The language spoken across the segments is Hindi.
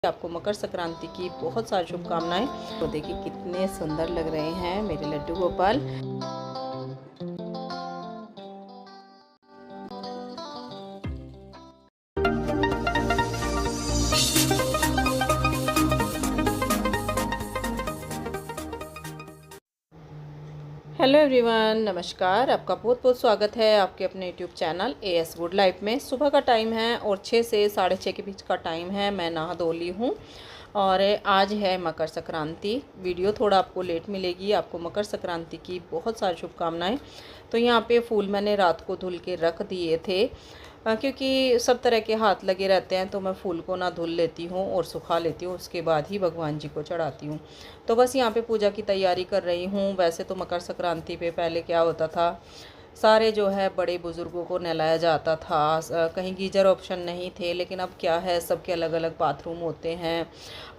आपको मकर संक्रांति की बहुत सारी शुभकामनाएं। तो देखिए कितने सुंदर लग रहे हैं मेरे लड्डू गोपाल। हेलो एवरीवन, नमस्कार। आपका बहुत बहुत स्वागत है आपके अपने YouTube channel as good life में। सुबह का टाइम है और 6 से 6:30 के बीच का टाइम है। मैं नहा धो ली हूँ और आज है मकर संक्रांति। वीडियो थोड़ा आपको लेट मिलेगी। आपको मकर संक्रांति की बहुत सारी शुभकामनाएं। तो यहाँ पे फूल मैंने रात को धुल के रख दिए थे क्योंकि सब तरह के हाथ लगे रहते हैं, तो मैं फूल को ना धुल लेती हूँ और सुखा लेती हूँ, उसके बाद ही भगवान जी को चढ़ाती हूँ। तो बस यहाँ पे पूजा की तैयारी कर रही हूँ। वैसे तो मकर संक्रांति पे पहले क्या होता था, सारे जो है बड़े बुज़ुर्गों को नहलाया जाता था। कहीं गीज़र ऑप्शन नहीं थे, लेकिन अब क्या है, सबके अलग अलग बाथरूम होते हैं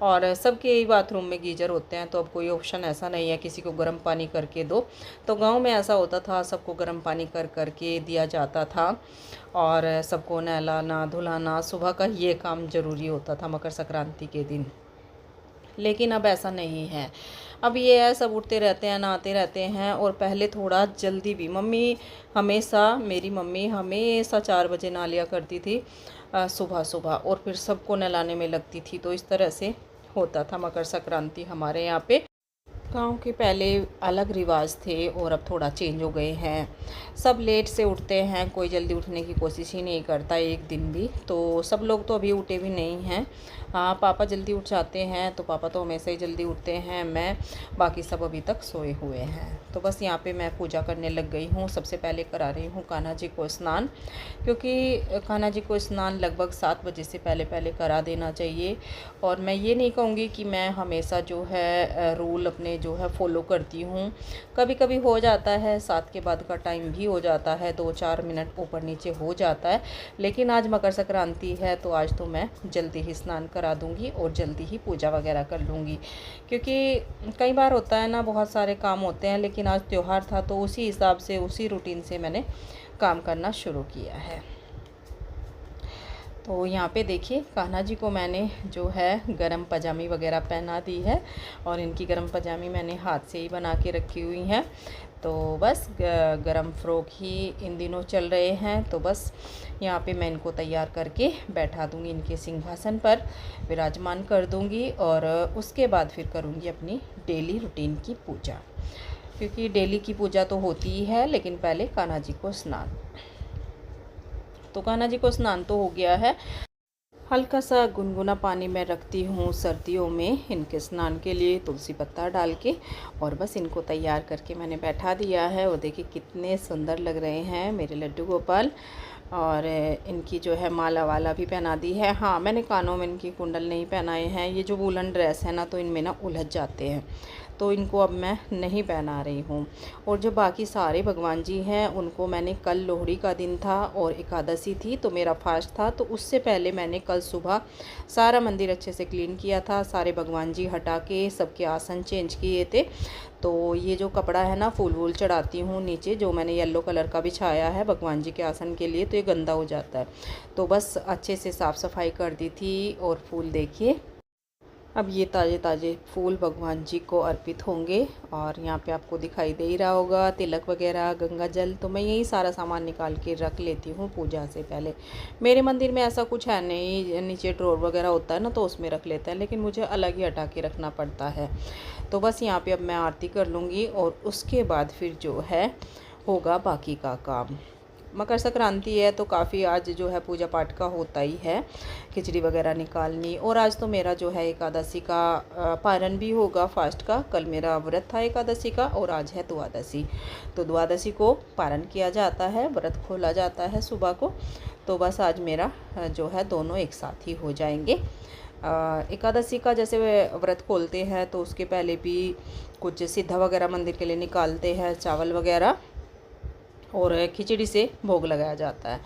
और सबके ही बाथरूम में गीज़र होते हैं। तो अब कोई ऑप्शन ऐसा नहीं है किसी को गर्म पानी करके दो। तो गांव में ऐसा होता था, सबको गर्म पानी कर करके दिया जाता था और सबको नहलाना धुलाना सुबह का ये काम ज़रूरी होता था मकर संक्रांति के दिन। लेकिन अब ऐसा नहीं है। अब ये है, सब उठते रहते हैं, नहाते रहते हैं। और पहले थोड़ा जल्दी भी मेरी मम्मी हमेशा 4 बजे नहा लिया करती थी सुबह सुबह, और फिर सबको नहलाने में लगती थी। तो इस तरह से होता था मकर संक्रांति हमारे यहाँ पे। गाँव के पहले अलग रिवाज थे और अब थोड़ा चेंज हो गए हैं। सब लेट से उठते हैं, कोई जल्दी उठने की कोशिश ही नहीं करता एक दिन भी। तो सब लोग तो अभी उठे भी नहीं हैं। हाँ, पापा जल्दी उठ जाते हैं, तो पापा तो हमेशा ही जल्दी उठते हैं। मैं बाकी सब अभी तक सोए हुए हैं। तो बस यहाँ पे मैं पूजा करने लग गई हूँ। सबसे पहले करा रही हूँ कान्हा जी को स्नान, क्योंकि कान्हा जी को स्नान लगभग 7 बजे से पहले पहले करा देना चाहिए। और मैं ये नहीं कहूँगी कि मैं हमेशा जो है रूल अपने जो है फॉलो करती हूँ। कभी कभी हो जाता है, 7 के बाद का टाइम भी हो जाता है, 2-4 मिनट ऊपर नीचे हो जाता है। लेकिन आज मकर संक्रांति है, तो आज तो मैं जल्दी ही स्नान करा दूँगी और जल्दी ही पूजा वगैरह कर लूँगी। क्योंकि कई बार होता है ना, बहुत सारे काम होते हैं, लेकिन आज त्यौहार था तो उसी हिसाब से उसी रूटीन से मैंने काम करना शुरू किया है। तो यहाँ पे देखिए कान्हा जी को मैंने जो है गरम पजामी वगैरह पहना दी है, और इनकी गरम पजामी मैंने हाथ से ही बना के रखी हुई हैं। तो बस गरम फ्रॉक ही इन दिनों चल रहे हैं। तो बस यहाँ पे मैं इनको तैयार करके बैठा दूँगी, इनके सिंहासन पर विराजमान कर दूँगी, और उसके बाद फिर करूँगी अपनी डेली रूटीन की पूजा। क्योंकि डेली की पूजा तो होती ही है, लेकिन पहले कान्हा जी को स्नान। तो कान्हा जी को स्नान तो हो गया है। हल्का सा गुनगुना पानी मैं रखती हूँ सर्दियों में इनके स्नान के लिए, तुलसी पत्ता डाल के, और बस इनको तैयार करके मैंने बैठा दिया है। और देखिए कितने सुंदर लग रहे हैं मेरे लड्डू गोपाल। और इनकी जो है माला वाला भी पहना दी है। हाँ, मैंने कानों में इनकी कुंडल नहीं पहनाए हैं। ये जो वूलन ड्रेस है ना, तो इनमें ना उलझ जाते हैं, तो इनको अब मैं नहीं पहना रही हूँ। और जो बाकी सारे भगवान जी हैं, उनको मैंने कल लोहड़ी का दिन था और एकादशी थी, तो मेरा फास्ट था। तो उससे पहले मैंने कल सुबह सारा मंदिर अच्छे से क्लीन किया था, सारे भगवान जी हटा के सबके आसन चेंज किए थे। तो ये जो कपड़ा है ना, फूल वूल चढ़ाती हूँ नीचे, जो मैंने येलो कलर का बिछाया है भगवान जी के आसन के लिए, तो ये गंदा हो जाता है। तो बस अच्छे से साफ़ सफाई कर दी थी। और फूल देखिए, अब ये ताज़े ताज़े फूल भगवान जी को अर्पित होंगे। और यहाँ पे आपको दिखाई दे ही रहा होगा तिलक वगैरह, गंगा जल, तो मैं यही सारा सामान निकाल के रख लेती हूँ पूजा से पहले। मेरे मंदिर में ऐसा कुछ है नहीं, नीचे ड्रॉर वगैरह होता है ना, तो उसमें रख लेते हैं, लेकिन मुझे अलग ही हटा के रखना पड़ता है। तो बस यहाँ पे अब मैं आरती कर लूँगी, और उसके बाद फिर जो है होगा बाकी का काम। मकर संक्रांति है तो काफ़ी आज जो है पूजा पाठ का होता ही है, खिचड़ी वगैरह निकालनी। और आज तो मेरा जो है एकादशी का पारण भी होगा, फास्ट का। कल मेरा व्रत था एकादशी का, और आज है द्वादशी। तो द्वादशी को पारण किया जाता है, व्रत खोला जाता है सुबह को। तो बस आज मेरा जो है दोनों एक साथ ही हो जाएंगे। एकादशी का जैसे व्रत खोलते हैं, तो उसके पहले भी कुछ सिद्धा वगैरह मंदिर के लिए निकालते हैं, चावल वगैरह, और खिचड़ी से भोग लगाया जाता है।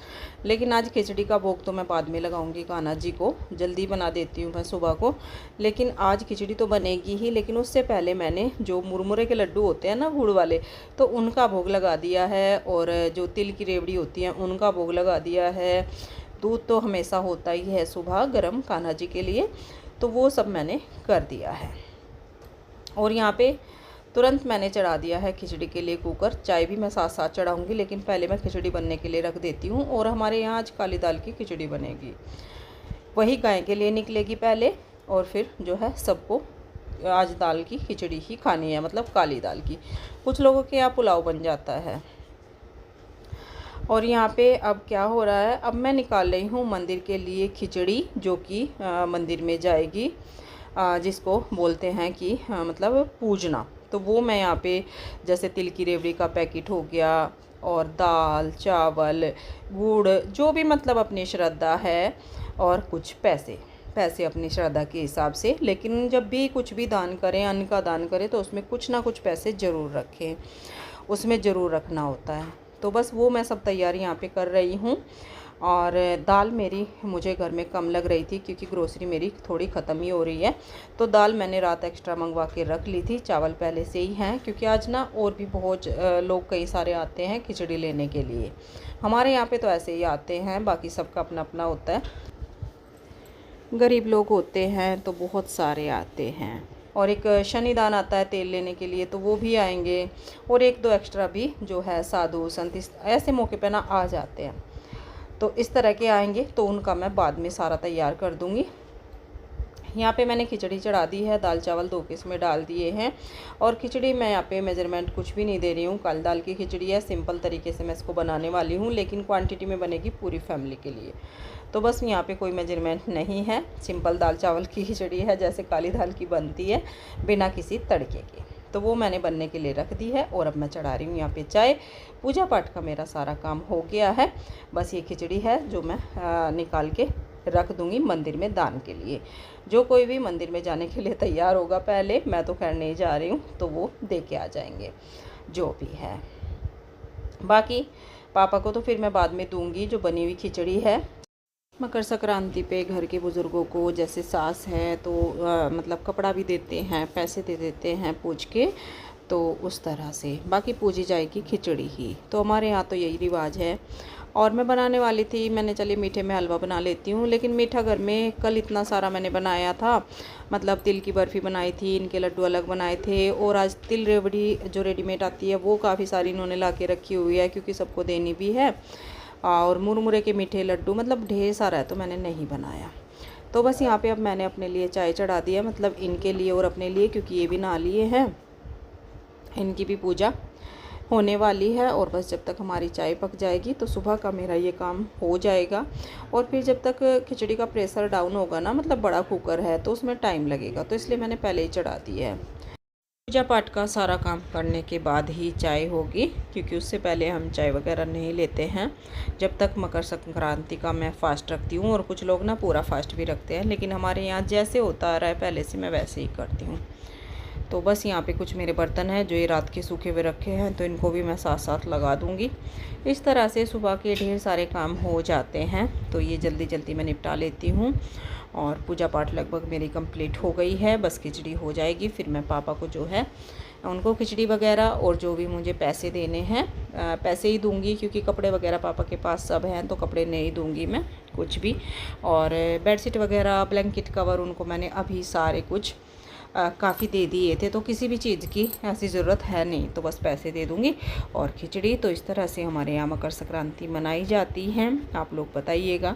लेकिन आज खिचड़ी का भोग तो मैं बाद में लगाऊंगी कान्हा जी को, जल्दी बना देती हूँ मैं सुबह को। लेकिन आज खिचड़ी तो बनेगी ही, लेकिन उससे पहले मैंने जो मुरमुरे के लड्डू होते हैं ना गुड़ वाले, तो उनका भोग लगा दिया है। और जो तिल की रेवड़ी होती हैं, उनका भोग लगा दिया है। दूध तो हमेशा होता ही है सुबह गरम कान्हा जी के लिए। तो वो सब मैंने कर दिया है। और यहाँ पे तुरंत मैंने चढ़ा दिया है खिचड़ी के लिए कुकर। चाय भी मैं साथ साथ चढ़ाऊँगी, लेकिन पहले मैं खिचड़ी बनने के लिए रख देती हूँ। और हमारे यहाँ आज काली दाल की खिचड़ी बनेगी, वही गाय के लिए निकलेगी पहले, और फिर जो है सबको आज दाल की खिचड़ी ही खानी है, मतलब काली दाल की। कुछ लोगों के यहाँ पुलाव बन जाता है। और यहाँ पे अब क्या हो रहा है, अब मैं निकाल रही हूँ मंदिर के लिए खिचड़ी, जो कि मंदिर में जाएगी, जिसको बोलते हैं कि मतलब पूजना। तो वो मैं यहाँ पे जैसे तिल की रेवड़ी का पैकेट हो गया, और दाल चावल गुड़, जो भी मतलब अपनी श्रद्धा है, और कुछ पैसे अपनी श्रद्धा के हिसाब से। लेकिन जब भी कुछ भी दान करें, अन्न का दान करें, तो उसमें कुछ ना कुछ पैसे ज़रूर रखें, उसमें ज़रूर रखना होता है। तो बस वो मैं सब तैयारी यहाँ पे कर रही हूँ। और दाल मेरी मुझे घर में कम लग रही थी, क्योंकि ग्रोसरी मेरी थोड़ी ख़त्म ही हो रही है। तो दाल मैंने रात एक्स्ट्रा मंगवा के रख ली थी, चावल पहले से ही हैं, क्योंकि आज ना और भी बहुत लोग कई सारे आते हैं खिचड़ी लेने के लिए। हमारे यहाँ पे तो ऐसे ही आते हैं, बाकी सबका अपना अपना होता है। गरीब लोग होते हैं तो बहुत सारे आते हैं। और एक शनिदान आता है तेल लेने के लिए, तो वो भी आएंगे। और एक दो एक्स्ट्रा भी जो है साधु संत ऐसे मौके पे ना आ जाते हैं। तो इस तरह के आएंगे, तो उनका मैं बाद में सारा तैयार कर दूँगी। यहाँ पे मैंने खिचड़ी चढ़ा दी है, दाल चावल 2 केस में डाल दिए हैं। और खिचड़ी मैं यहाँ पे मेजरमेंट कुछ भी नहीं दे रही हूँ। काली दाल की खिचड़ी है, सिंपल तरीके से मैं इसको बनाने वाली हूँ, लेकिन क्वांटिटी में बनेगी पूरी फैमिली के लिए। तो बस यहाँ पे कोई मेजरमेंट नहीं है, सिंपल दाल चावल की खिचड़ी है, जैसे काली दाल की बनती है, बिना किसी तड़के के। तो वो मैंने बनने के लिए रख दी है। और अब मैं चढ़ा रही हूँ यहाँ पे चाय। पूजा पाठ का मेरा सारा काम हो गया है, बस ये खिचड़ी है जो मैं निकाल के रख दूँगी मंदिर में दान के लिए। जो कोई भी मंदिर में जाने के लिए तैयार होगा, पहले मैं तो खैर नहीं जा रही हूँ, तो वो दे के आ जाएंगे जो भी है। बाकी पापा को तो फिर मैं बाद में दूँगी जो बनी हुई खिचड़ी है। मकर संक्रांति पे घर के बुज़ुर्गों को, जैसे सास है तो मतलब कपड़ा भी देते हैं, पैसे दे देते हैं पूज के, तो उस तरह से। बाकी पूजी जाएगी खिचड़ी ही, तो हमारे यहाँ तो यही रिवाज है। और मैं बनाने वाली थी, मैंने चलिए मीठे में हलवा बना लेती हूँ, लेकिन मीठा घर में कल इतना सारा मैंने बनाया था। मतलब तिल की बर्फ़ी बनाई थी, इनके लड्डू अलग बनाए थे, और आज तिल रेवड़ी जो रेडीमेड आती है वो काफ़ी सारी इन्होंने ला के रखी हुई है, क्योंकि सबको देनी भी है। और मुरमुरे के मीठे लड्डू, मतलब ढेर सारा है, तो मैंने नहीं बनाया। तो बस यहाँ पे अब मैंने अपने लिए चाय चढ़ा दिया, मतलब इनके लिए और अपने लिए, क्योंकि ये भी नहा लिए हैं, इनकी भी पूजा होने वाली है। और बस जब तक हमारी चाय पक जाएगी तो सुबह का मेरा ये काम हो जाएगा। और फिर जब तक खिचड़ी का प्रेशर डाउन होगा ना, मतलब बड़ा कुकर है तो उसमें टाइम लगेगा, तो इसलिए मैंने पहले ही चढ़ा दी है। पूजा पाठ का सारा काम करने के बाद ही चाय होगी, क्योंकि उससे पहले हम चाय वगैरह नहीं लेते हैं जब तक मकर संक्रांति का मैं फ़ास्ट रखती हूँ। और कुछ लोग ना पूरा फास्ट भी रखते हैं, लेकिन हमारे यहाँ जैसे होता आ रहा है पहले से, मैं वैसे ही करती हूँ। तो बस यहाँ पे कुछ मेरे बर्तन हैं जो ये रात के सूखे हुए रखे हैं, तो इनको भी मैं साथ साथ लगा दूँगी। इस तरह से सुबह के ढेर सारे काम हो जाते हैं, तो ये जल्दी जल्दी मैं निपटा लेती हूँ। और पूजा पाठ लगभग मेरी कंप्लीट हो गई है, बस खिचड़ी हो जाएगी, फिर मैं पापा को जो है उनको खिचड़ी वगैरह और जो भी मुझे पैसे देने हैं पैसे ही दूंगी, क्योंकि कपड़े वगैरह पापा के पास सब हैं, तो कपड़े नहीं दूंगी मैं कुछ भी। और बेडशीट वगैरह, ब्लैंकेट कवर, उनको मैंने अभी सारे कुछ काफ़ी दे दिए थे, तो किसी भी चीज़ की ऐसी ज़रूरत है नहीं, तो बस पैसे दे दूँगी। और खिचड़ी तो इस तरह से हमारे यहाँ मकर संक्रांति मनाई जाती है। आप लोग बताइएगा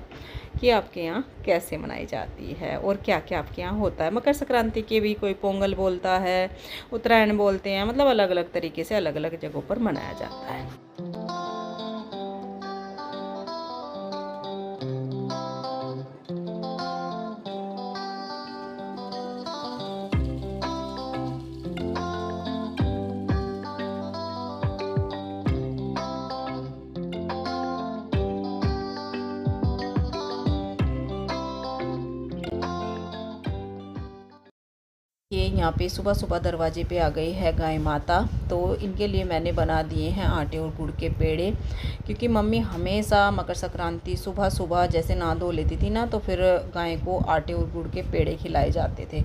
कि आपके यहाँ कैसे मनाई जाती है और क्या क्या आपके यहाँ होता है। मकर संक्रांति के भी कोई पोंगल बोलता है, उत्तरायण बोलते हैं, मतलब अलग अलग तरीके से अलग अलग जगहों पर मनाया जाता है। ये यहाँ पे सुबह सुबह दरवाजे पे आ गई है गाय माता, तो इनके लिए मैंने बना दिए हैं आटे और गुड़ के पेड़े, क्योंकि मम्मी हमेशा मकर संक्रांति सुबह सुबह जैसे नहा धो लेती थी ना, तो फिर गाय को आटे और गुड़ के पेड़े खिलाए जाते थे।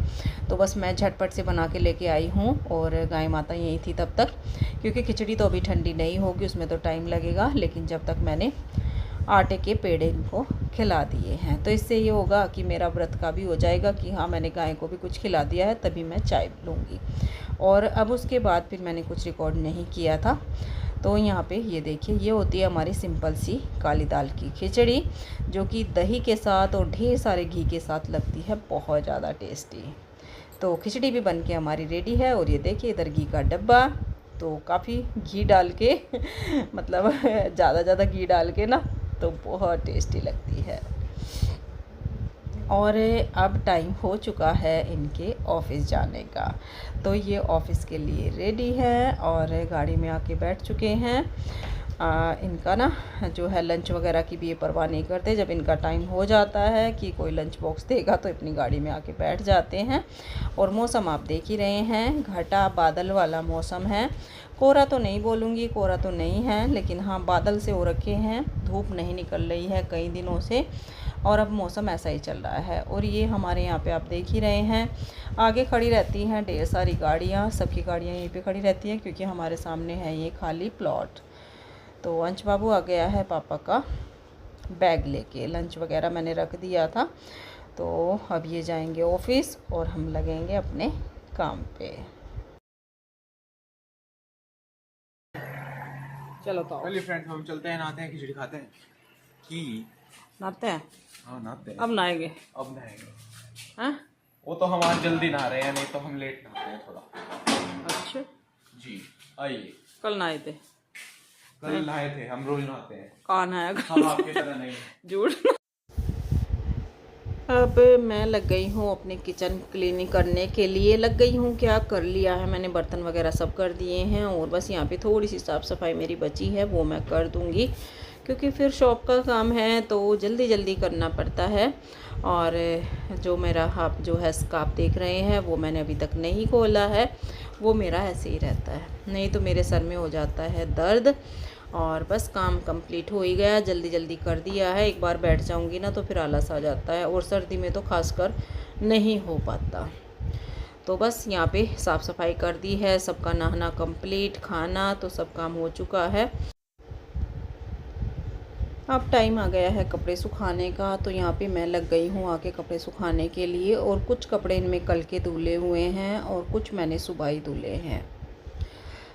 तो बस मैं झटपट से बना के लेके आई हूँ, और गाय माता यहीं थी तब तक, क्योंकि खिचड़ी तो अभी ठंडी नहीं होगी, उसमें तो टाइम लगेगा। लेकिन जब तक मैंने आटे के पेड़े इनको खिला दिए हैं। तो इससे ये होगा कि मेरा व्रत का भी हो जाएगा कि हाँ मैंने गाय को भी कुछ खिला दिया है, तभी मैं चाय लूँगी। और अब उसके बाद फिर मैंने कुछ रिकॉर्ड नहीं किया था। तो यहाँ पे ये देखिए, ये होती है हमारी सिंपल सी काली दाल की खिचड़ी, जो कि दही के साथ और ढेर सारे घी के साथ लगती है बहुत ज़्यादा टेस्टी। तो खिचड़ी भी बन के हमारी रेडी है। और ये देखिए इधर घी का डब्बा, तो काफ़ी घी डाल के मतलब ज़्यादा घी डाल के ना, तो बहुत टेस्टी लगती है। और अब टाइम हो चुका है इनके ऑफ़िस जाने का। तो ये ऑफ़िस के लिए रेडी है और गाड़ी में आके बैठ चुके हैं। इनका ना जो है लंच वगैरह की भी ये परवाह नहीं करते। जब इनका टाइम हो जाता है कि कोई लंच बॉक्स देगा तो अपनी गाड़ी में आके बैठ जाते हैं। और मौसम आप देख ही रहे हैं, घटा बादल वाला मौसम है। कोहरा तो नहीं बोलूँगी, कोहरा तो नहीं है, लेकिन हाँ बादल से हो रखे हैं, धूप नहीं निकल रही है कई दिनों से। और अब मौसम ऐसा ही चल रहा है। और ये हमारे यहाँ पे आप देख ही रहे हैं, आगे खड़ी रहती हैं ढेर सारी गाड़ियाँ। सबकी गाड़ियाँ यहीं पे खड़ी रहती हैं क्योंकि हमारे सामने है ये खाली प्लॉट। तो अंश बाबू आ गया है पापा का बैग लेके, लंच वगैरह मैंने रख दिया था। तो अब ये जाएंगे ऑफिस और हम लगेंगे अपने काम पे। चलो तो चलिए फ्रेंड्स, हम चलते हैं, नहाते हैं, खिचड़ी खाते हैं। कि नहाते हैं? हाँ नहाते हैं। अब नहाएंगे? अब नहाएंगे। हाँ, वो तो हम आज जल्दी नहा रहे हैं, नहीं तो हम लेट नहाते हैं थोड़ा। अच्छा जी आइए। कल नहाए थे? कल नहाए थे, हम रोज नहाते हैं। कौन है? हम आपकी तरह नहीं। झूठ। अब मैं लग गई हूँ अपने किचन क्लीनिंग करने के लिए। लग गई हूँ, क्या कर लिया है मैंने, बर्तन वगैरह सब कर दिए हैं। और बस यहाँ पे थोड़ी सी साफ़ सफाई मेरी बची है, वो मैं कर दूँगी क्योंकि फिर शॉप का काम है तो जल्दी जल्दी करना पड़ता है। और जो मेरा आप जो है स्कार्फ देख रहे हैं वो मैंने अभी तक नहीं खोला है, वो मेरा ऐसे ही रहता है, नहीं तो मेरे सर में हो जाता है दर्द। और बस काम कंप्लीट हो ही गया, जल्दी जल्दी कर दिया है। एक बार बैठ जाऊंगी ना तो फिर आलस आ जाता है, और सर्दी में तो खासकर नहीं हो पाता। तो बस यहाँ पे साफ़ सफाई कर दी है, सबका नहाना कंप्लीट, खाना तो सब काम हो चुका है। अब टाइम आ गया है कपड़े सुखाने का। तो यहाँ पे मैं लग गई हूँ आके कपड़े सुखाने के लिए। और कुछ कपड़े इनमें कल के धुले हुए हैं और कुछ मैंने सुबह ही धुले हैं।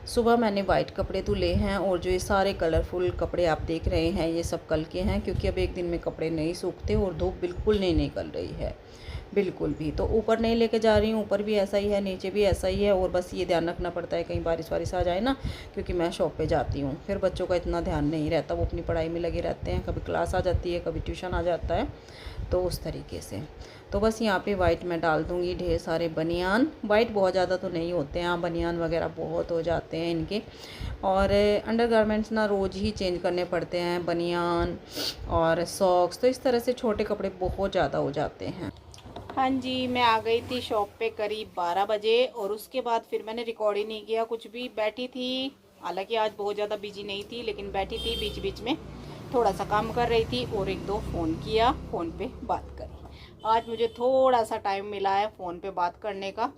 सुबह मैंने वाइट कपड़े धुले हैं और जो ये सारे कलरफुल कपड़े आप देख रहे हैं ये सब कल के हैं, क्योंकि अब एक दिन में कपड़े नहीं सूखते और धूप बिल्कुल नहीं निकल रही है, बिल्कुल भी। तो ऊपर नहीं लेके जा रही हूँ, ऊपर भी ऐसा ही है, नीचे भी ऐसा ही है। और बस ये ध्यान रखना पड़ता है कहीं बारिश वारिश आ जाए ना, क्योंकि मैं शॉप पे जाती हूँ, फिर बच्चों का इतना ध्यान नहीं रहता, वो अपनी पढ़ाई में लगे रहते हैं, कभी क्लास आ जाती है, कभी ट्यूशन आ जाता है, तो उस तरीके से। तो बस यहाँ पे वाइट मैं डाल दूँगी ढेर सारे बनियान। वाइट बहुत ज़्यादा तो नहीं होते हैं, बनियान वगैरह बहुत हो जाते हैं इनके। और अंडरगारमेंट्स ना रोज़ ही चेंज करने पड़ते हैं, बनियान और सॉक्स, तो इस तरह से छोटे कपड़े बहुत ज़्यादा हो जाते हैं। हाँ जी, मैं आ गई थी शॉप पे करीब 12 बजे और उसके बाद फिर मैंने रिकॉर्ड ही नहीं किया कुछ भी। बैठी थी, हालांकि आज बहुत ज़्यादा बिजी नहीं थी, लेकिन बैठी थी, बीच बीच में थोड़ा सा काम कर रही थी और एक दो फ़ोन किया, फ़ोन पे बात करी। आज मुझे थोड़ा सा टाइम मिला है फ़ोन पे बात करने का।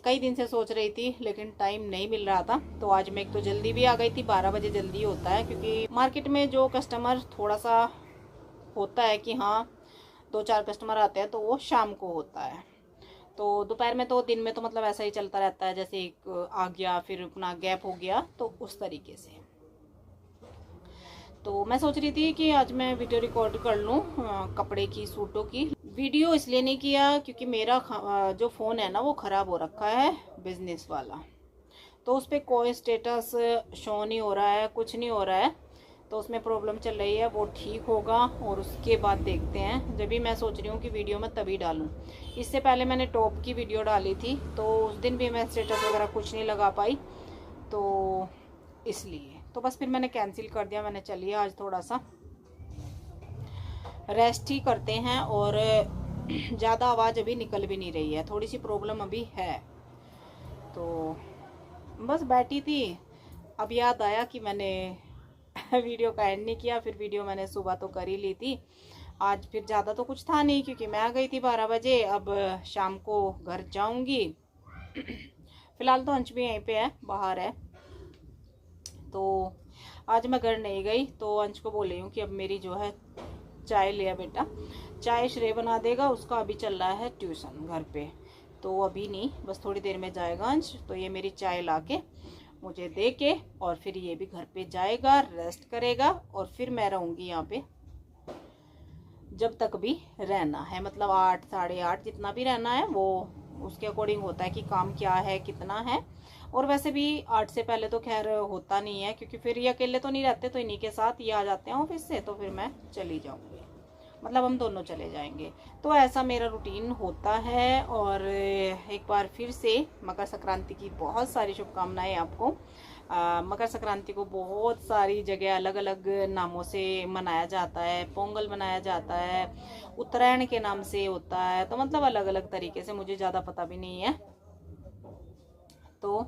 कई दिन से सोच रही थी लेकिन टाइम नहीं मिल रहा था। तो आज मैं एक तो जल्दी भी आ गई थी, 12 बजे जल्दी होता है, क्योंकि मार्केट में जो कस्टमर थोड़ा सा होता है कि हाँ 2-4 कस्टमर आते हैं तो वो शाम को होता है। तो दोपहर में तो, दिन में तो मतलब ऐसा ही चलता रहता है, जैसे एक आ गया फिर अपना गैप हो गया, तो उस तरीके से। तो मैं सोच रही थी कि आज मैं वीडियो रिकॉर्ड कर लूँ कपड़े की, सूटों की। वीडियो इसलिए नहीं किया क्योंकि मेरा जो फ़ोन है ना वो ख़राब हो रखा है, बिजनेस वाला। तो उस पर कोई स्टेटस शो नहीं हो रहा है, कुछ नहीं हो रहा है, तो उसमें प्रॉब्लम चल रही है। वो ठीक होगा और उसके बाद देखते हैं। जब भी मैं सोच रही हूँ कि वीडियो मैं तभी डालूँ। इससे पहले मैंने टॉप की वीडियो डाली थी, तो उस दिन भी मैं स्टेटस वगैरह कुछ नहीं लगा पाई, तो इसलिए तो बस फिर मैंने कैंसिल कर दिया। मैंने चलिए आज थोड़ा सा रेस्ट ही करते हैं। और ज़्यादा आवाज़ अभी निकल भी नहीं रही है, थोड़ी सी प्रॉब्लम अभी है। तो बस बैठी थी, अब याद आया कि मैंने वीडियो का एंड नहीं किया। फिर वीडियो मैंने सुबह तो कर ही ली थी। आज फिर ज़्यादा तो कुछ था नहीं क्योंकि मैं आ गई थी 12 बजे। अब शाम को घर जाऊंगी। फ़िलहाल तो अंश भी यहीं पे है, बाहर है। तो आज मैं घर नहीं गई, तो अंश को बोल रही हूँ कि अब मेरी जो है चाय लिया बेटा, चाय श्रेय बना देगा, उसका अभी चल रहा है ट्यूशन घर पे, तो अभी नहीं, बस थोड़ी देर में जाएगा अंश। तो ये मेरी चाय लाके मुझे दे के और फिर ये भी घर पे जाएगा, रेस्ट करेगा, और फिर मैं रहूँगी यहाँ पे जब तक भी रहना है, मतलब 8 साढ़े 8 जितना भी रहना है, वो उसके अकॉर्डिंग होता है कि काम क्या है कितना है। और वैसे भी 8 से पहले तो खैर होता नहीं है, क्योंकि फिर ये अकेले तो नहीं रहते, तो इन्हीं के साथ ये आ जाते हैं ऑफिस से, तो फिर मैं चली जाऊँगी, मतलब हम दोनों चले जाएंगे। तो ऐसा मेरा रूटीन होता है। और एक बार फिर से मकर संक्रांति की बहुत सारी शुभकामनाएं आपको। मकर संक्रांति को बहुत सारी जगह अलग अलग नामों से मनाया जाता है, पोंगल मनाया जाता है, उत्तरायण के नाम से होता है, तो मतलब अलग अलग तरीके से, मुझे ज़्यादा पता भी नहीं है, तो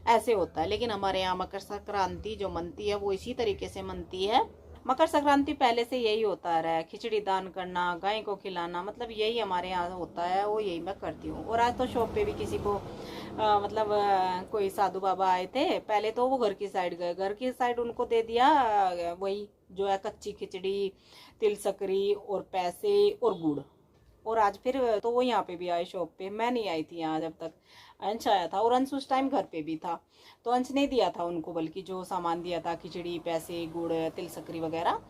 ऐसे होता है। लेकिन हमारे यहाँ मकर संक्रांति जो मनती है वो इसी तरीके से मनती है। मकर संक्रांति पहले से यही होता रहा है, खिचड़ी दान करना, गाय को खिलाना, मतलब यही हमारे यहाँ होता है, वो यही मैं करती हूँ। और आज तो शॉप पे भी किसी को कोई साधु बाबा आए थे, पहले तो वो घर की साइड गए, घर की साइड उनको दे दिया वही जो है कच्ची खिचड़ी, तिल सकरी और पैसे और गुड़। और आज फिर तो वो यहाँ पे भी आए शॉप पे, मैं नहीं आई थी यहाँ जब तक, अंश आया था, और अंश उस टाइम घर पे भी था, तो अंश ने दिया था उनको, बल्कि जो सामान दिया था खिचड़ी, पैसे, गुड़, तिल सकरी वगैरह।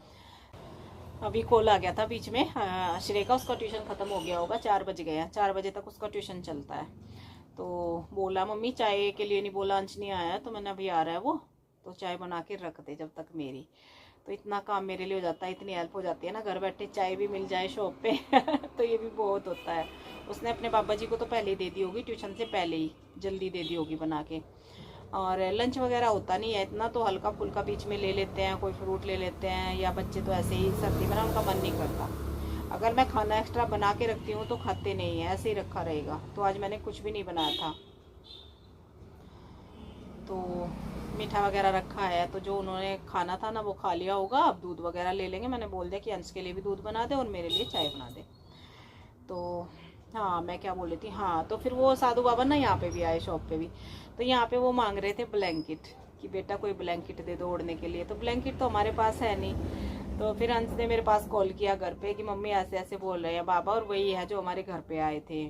अभी कॉल आ गया था बीच में श्रेय का, उसका ट्यूशन ख़त्म हो गया होगा, 4 बज गए हैं, 4 बजे तक उसका ट्यूशन चलता है। तो बोला मम्मी चाय के लिए नहीं बोला, अंश नहीं आया, तो मैंने अभी आ रहा है वो, तो चाय बना के रख दे जब तक मेरी, तो इतना काम मेरे लिए हो जाता है, इतनी हेल्प हो जाती है ना, घर बैठे चाय भी मिल जाए शॉप पे तो ये भी बहुत होता है। उसने अपने पापा जी को तो पहले ही दे दी होगी, ट्यूशन से पहले ही जल्दी दे दी होगी बना के। और लंच वगैरह होता नहीं है इतना, तो हल्का फुल्का बीच में ले लेते हैं, कोई फ्रूट ले लेते हैं, या बच्चे तो ऐसे ही सर्दी में ना उनका मन नहीं करता, अगर मैं खाना एक्स्ट्रा बना के रखती हूँ तो खाते नहीं है, ऐसे ही रखा रहेगा। तो आज मैंने कुछ भी नहीं बनाया था, तो मीठा वगैरह रखा है, तो जो उन्होंने खाना था ना वो खा लिया होगा, अब दूध वगैरह ले लेंगे। मैंने बोल दिया कि अंश के लिए भी दूध बना दे और मेरे लिए चाय बना दे। तो हाँ, मैं क्या बोल रही थी, हाँ, तो फिर वो साधु बाबा ना यहाँ पे भी आए शॉप पे भी, तो यहाँ पे वो मांग रहे थे ब्लैंकेट, कि बेटा कोई ब्लैंकेट दे दो ओढ़ने के लिए, तो ब्लैंकेट तो हमारे पास है नहीं। तो फिर अंश ने मेरे पास कॉल किया घर पे कि मम्मी ऐसे ऐसे बोल रहे हैं बाबा, और वही है जो हमारे घर पे आए थे।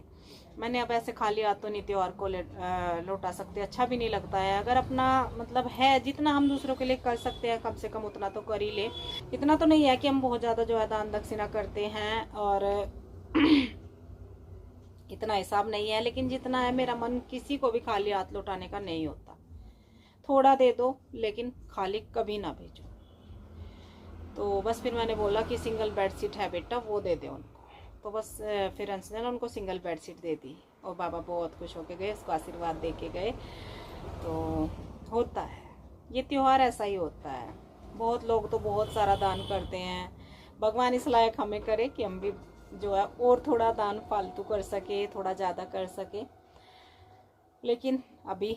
मैंने अब ऐसे खाली हाथ तो नहीं त्योहार को लौटा सकते, अच्छा भी नहीं लगता है। अगर अपना मतलब है, जितना हम दूसरों के लिए कर सकते हैं कम से कम उतना तो कर ही ले। इतना तो नहीं है कि हम बहुत ज़्यादा जो है दान दक्षिणा करते हैं, और इतना हिसाब नहीं है, लेकिन जितना है, मेरा मन किसी को भी खाली हाथ लौटाने का नहीं होता। थोड़ा दे दो लेकिन खाली कभी ना भेजो। तो बस फिर मैंने बोला कि सिंगल बेडशीट है बेटा, वो दे दे उनको। तो बस फिर अंश ने उनको सिंगल बेडशीट दे दी, और बाबा बहुत खुश होके गए, उसको आशीर्वाद दे के गए। तो होता है, ये त्यौहार ऐसा ही होता है। बहुत लोग तो बहुत सारा दान करते हैं, भगवान इस लायक हमें करे कि हम भी जो है और थोड़ा दान फालतू कर सके, थोड़ा ज़्यादा कर सके, लेकिन अभी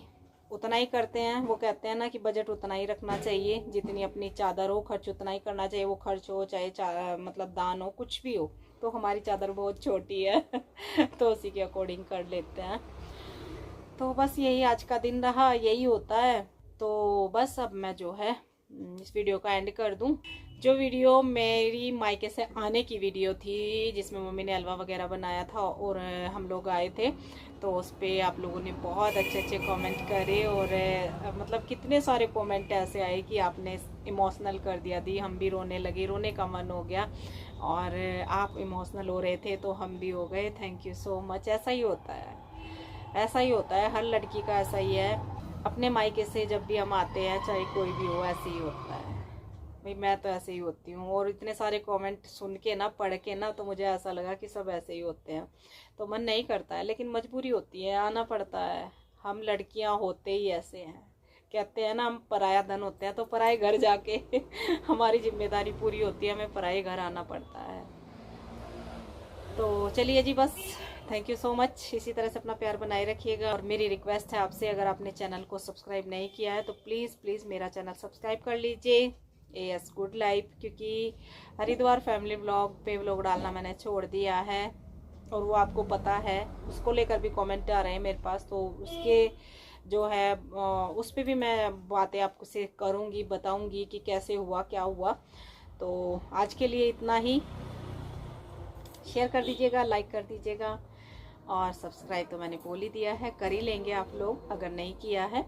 उतना ही करते हैं। वो कहते हैं ना कि बजट उतना ही रखना चाहिए, जितनी अपनी चादर हो खर्च उतना ही करना चाहिए, वो खर्च हो चाहे मतलब दान हो, कुछ भी हो। तो हमारी चादर बहुत छोटी है तो उसी के अकॉर्डिंग कर लेते हैं। तो बस यही आज का दिन रहा, यही होता है। तो बस अब मैं जो है इस वीडियो का एंड कर दूं। जो वीडियो मेरी मायके से आने की वीडियो थी, जिसमें मम्मी ने हलवा वगैरह बनाया था और हम लोग आए थे, तो उस पर आप लोगों ने बहुत अच्छे अच्छे कमेंट करे, और मतलब कितने सारे कमेंट ऐसे आए कि आपने इमोशनल कर दिया दी, हम भी रोने लगे, रोने का मन हो गया, और आप इमोशनल हो रहे थे तो हम भी हो गए। Thank you so much. ऐसा ही होता है, ऐसा ही होता है, हर लड़की का ऐसा ही है। अपने मायके से जब भी हम आते हैं, चाहे कोई भी हो, ऐसे ही होता है भाई। मैं तो ऐसे ही होती हूँ, और इतने सारे कमेंट सुन के ना, पढ़ के ना, तो मुझे ऐसा लगा कि सब ऐसे ही होते हैं, तो मन नहीं करता है, लेकिन मजबूरी होती है, आना पड़ता है। हम लड़कियाँ होते ही ऐसे हैं, कहते हैं ना, हम पराया धन होते हैं, तो पराए घर जाके हमारी जिम्मेदारी पूरी होती है, हमें पराए घर आना पड़ता है। तो चलिए जी, बस थैंक यू सो मच। इसी तरह से अपना प्यार बनाए रखिएगा, और मेरी रिक्वेस्ट है आपसे, अगर आपने चैनल को सब्सक्राइब नहीं किया है तो प्लीज़ प्लीज़ मेरा चैनल सब्सक्राइब कर लीजिए, AS गुड लाइफ, क्योंकि हरिद्वार फैमिली व्लॉग पे व्लॉग डालना मैंने छोड़ दिया है, और वो आपको पता है, उसको लेकर भी कमेंट आ रहे हैं मेरे पास, तो उसके जो है उस पर भी मैं बातें आपको से करूँगी, बताऊँगी कि कैसे हुआ, क्या हुआ। तो आज के लिए इतना ही। शेयर कर दीजिएगा, लाइक कर दीजिएगा, और सब्सक्राइब तो मैंने बोल ही दिया है, कर ही लेंगे आप लोग अगर नहीं किया है।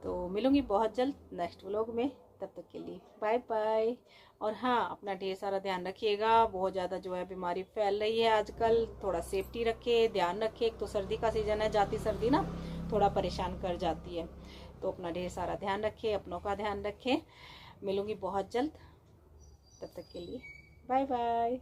तो मिलूंगी बहुत जल्द नेक्स्ट व्लॉग में, तब तक के लिए बाय बाय। और हाँ, अपना ढेर सारा ध्यान रखिएगा, बहुत ज़्यादा जो है बीमारी फैल रही है आजकल, थोड़ा सेफ्टी रखे, ध्यान रखे। एक तो सर्दी का सीज़न है, जाती सर्दी ना थोड़ा परेशान कर जाती है, तो अपना ढेर सारा ध्यान रखें, अपनों का ध्यान रखें। मिलूंगी बहुत जल्द, तब तक के लिए बाय बाय।